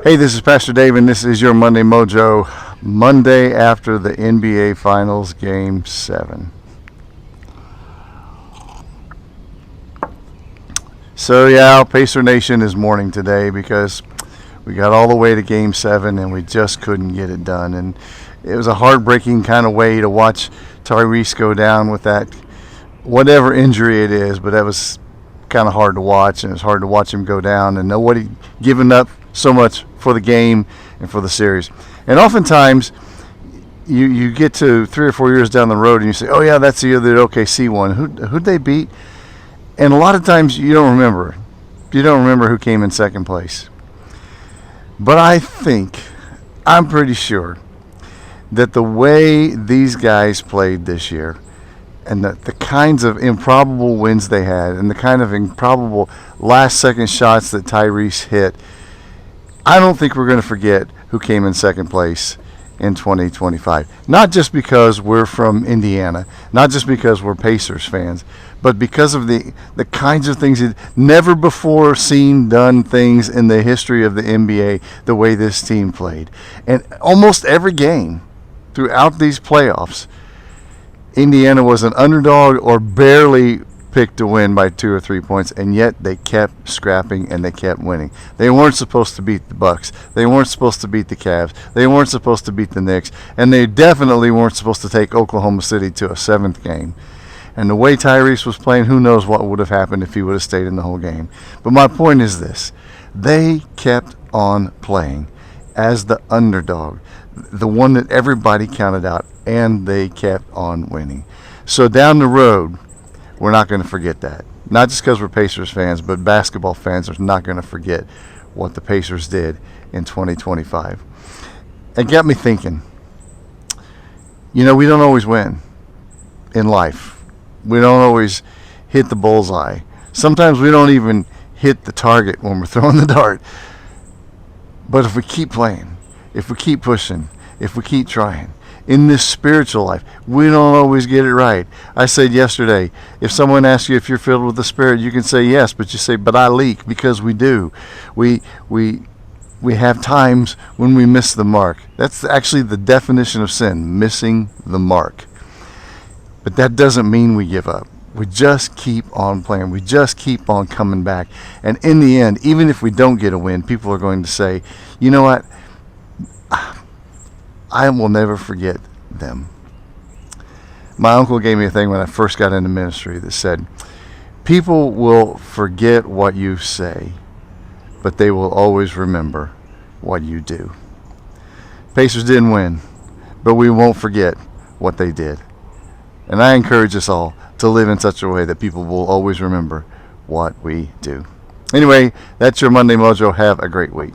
Hey, this is Pastor Dave, and this is your Monday Mojo. Monday after the NBA Finals, Game 7. So, yeah, Pacer Nation is mourning today because we got all the way to Game 7 and we just couldn't get it done. And it was a heartbreaking kind of way to watch Tyrese go down with that, whatever injury it is, but that was kind of hard to watch, and it was hard to watch him go down and nobody giving up so much for the game and for the series. And oftentimes you get to 3 or 4 years down the road and you say, oh yeah, that's the other OKC one. Who'd they beat? And a lot of times you don't remember. You don't remember who came in second place. But I'm pretty sure that the way these guys played this year and the kinds of improbable wins they had and the kind of improbable last second shots that Tyrese hit, I don't think we're going to forget who came in second place in 2025. Not just because we're from Indiana, not just because we're Pacers fans, but because of the kinds of things, never before seen done things in the history of the NBA, the way this team played. And almost every game throughout these playoffs, Indiana was an underdog or barely picked to win by 2 or 3 points, and yet they kept scrapping and they kept winning. They weren't supposed to beat the Bucks. They weren't supposed to beat the Cavs. They weren't supposed to beat the Knicks, and they definitely weren't supposed to take Oklahoma City to a 7th game. And the way Tyrese was playing, who knows what would have happened if he would have stayed in the whole game. But my point is this: they kept on playing as the underdog, the one that everybody counted out, and they kept on winning. So down the road, we're not going to forget that. Not just because we're Pacers fans, but basketball fans are not going to forget what the Pacers did in 2025. It got me thinking, we don't always win in life. We don't always hit the bullseye. Sometimes we don't even hit the target when we're throwing the dart. But if we keep playing, if we keep pushing, if we keep trying, in this spiritual life, we don't always get it right. I said yesterday, if someone asks you if you're filled with the Spirit, you can say yes, but you say, but I leak, because we do. We have times when we miss the mark. That's actually the definition of sin, missing the mark. But that doesn't mean we give up. We just keep on playing. We just keep on coming back. And in the end, even if we don't get a win, people are going to say, you know what? I will never forget them. My uncle gave me a thing when I first got into ministry that said, people will forget what you say, but they will always remember what you do. Pacers didn't win, but we won't forget what they did. And I encourage us all to live in such a way that people will always remember what we do. Anyway, that's your Monday Mojo. Have a great week.